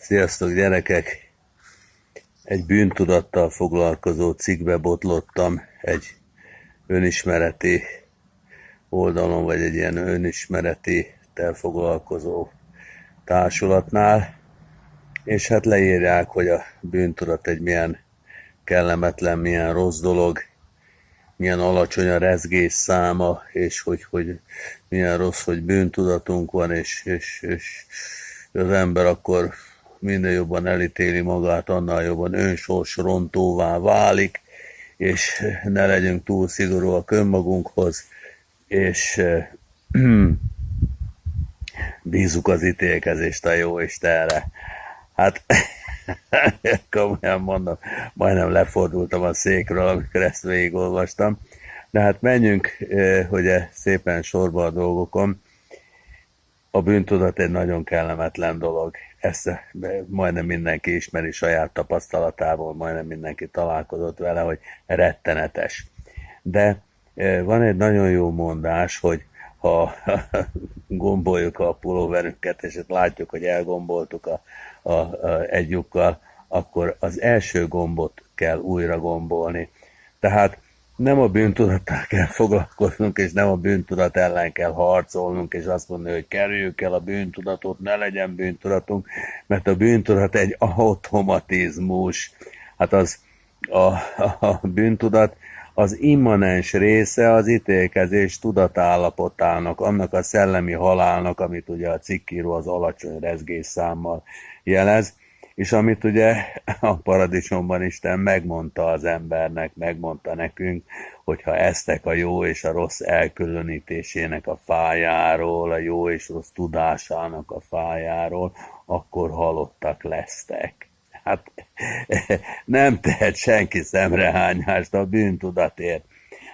Sziasztok gyerekek! Egy bűntudattal foglalkozó cikkbe botlottam egy önismereti oldalon, vagy egy ilyen önismereti foglalkozó társulatnál, és hát leírják, hogy a bűntudat egy milyen kellemetlen, milyen rossz dolog, milyen alacsony a rezgés száma, és hogy milyen rossz, hogy bűntudatunk van, és az ember akkor minden jobban elítéli magát, annál jobban önsorsrontóvá válik, és ne legyünk túl szigorúak önmagunkhoz, és bízunk az ítélkezést a jó Istenre. Hát, komolyan mondom, majdnem lefordultam a székről, amikor ezt végigolvastam. De hát menjünk, hogy szépen sorba a dolgokon. A bűntudat egy nagyon kellemetlen dolog. Ezt majdnem mindenki ismeri saját tapasztalatából, majdnem mindenki találkozott vele, hogy rettenetes. De van egy nagyon jó mondás, hogy ha gomboljuk a pulóverünket, és látjuk, hogy elgomboltuk egy lyukkal, akkor az első gombot kell újra gombolni. Tehát nem a bűntudattal kell foglalkoznunk, és nem a bűntudat ellen kell harcolnunk, és azt mondani, hogy kerüljük el a bűntudatot, ne legyen bűntudatunk, mert a bűntudat egy automatizmus. Hát a bűntudat az immanens része az ítélkezés tudatállapotának, annak a szellemi halálnak, amit ugye a cikkíró az alacsony rezgésszámmal jelez, és amit ugye a paradicsomban Isten megmondta az embernek, megmondta nekünk, hogyha eztek a jó és a rossz elkülönítésének a fájáról, a jó és rossz tudásának a fájáról, akkor halottak lesztek. Hát nem tehet senki szemrehányást a bűntudatért.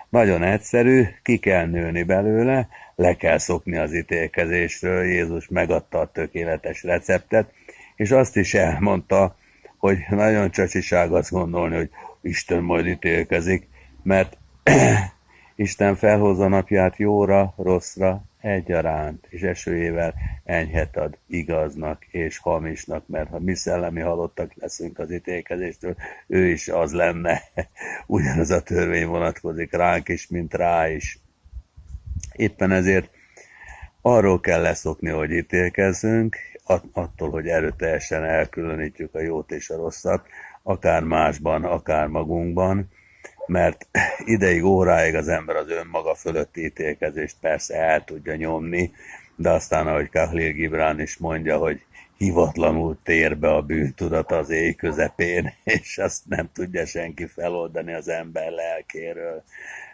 Nagyon egyszerű, ki kell nőni belőle, le kell szokni az ítélkezésről, Jézus megadta a tökéletes receptet, és azt is elmondta, hogy nagyon csacsiság azt gondolni, hogy Isten majd ítélkezik, mert Isten felhozza napját jóra, rosszra egyaránt, és esőjével enyhet ad igaznak és hamisnak, mert ha mi szellemi halottak leszünk az ítélkezéstől, ő is az lenne. Ugyanaz a törvény vonatkozik ránk is, mint rá is. Éppen ezért arról kell leszokni, hogy ítélkezzünk, attól, hogy erőteljesen elkülönítjük a jót és a rosszat, akár másban, akár magunkban, mert ideig, óráig az ember az önmaga fölötti ítélkezést persze el tudja nyomni, de aztán, ahogy Khalil Gibran is mondja, hogy hivatlanul tér be a bűntudat az éj közepén, és azt nem tudja senki feloldani az ember lelkéről.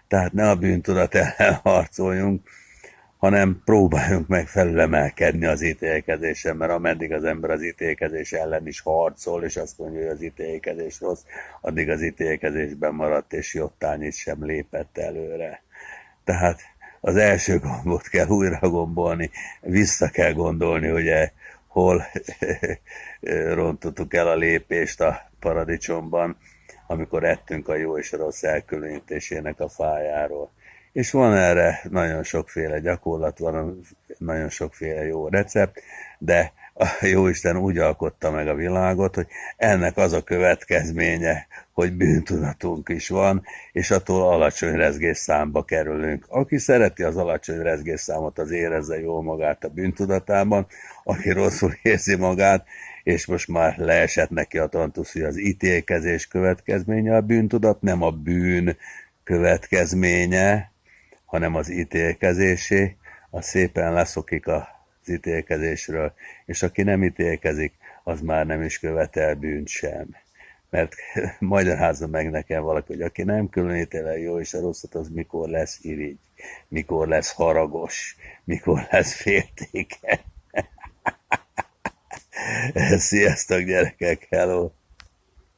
Tehát ne a bűntudat ellen harcoljunk, hanem próbáljunk meg felülemelkedni az ítélkezésen, mert ameddig az ember az ítélkezés ellen is harcol, és azt mondja, hogy az ítélkezés rossz, addig az ítélkezésben maradt, és jottányit sem lépett előre. Tehát az első gombot kell újra gombolni, vissza kell gondolni, ugye, hol rontottuk el a lépést a paradicsomban, amikor ettünk a jó és a rossz elkülönítésének a fájáról. És van erre nagyon sokféle gyakorlat, van nagyon sokféle jó recept, de a Jóisten úgy alkotta meg a világot, hogy ennek az a következménye, hogy bűntudatunk is van, és attól alacsony rezgésszámba kerülünk. Aki szereti az alacsony rezgésszámot, az érezze jól magát a bűntudatában, aki rosszul érzi magát, és most már leesett neki a tantusz, hogy az ítélkezés következménye a bűntudat, nem a bűn következménye, hanem az ítélkezésé, az szépen leszokik az ítélkezésről, és aki nem ítélkezik, az már nem is követel bűnt sem. Mert magyarázza meg nekem valaki, hogy aki nem különítél el jó és a rosszat, az mikor lesz irigy, mikor lesz haragos, mikor lesz féltékeny. Sziasztok gyerekek, hello!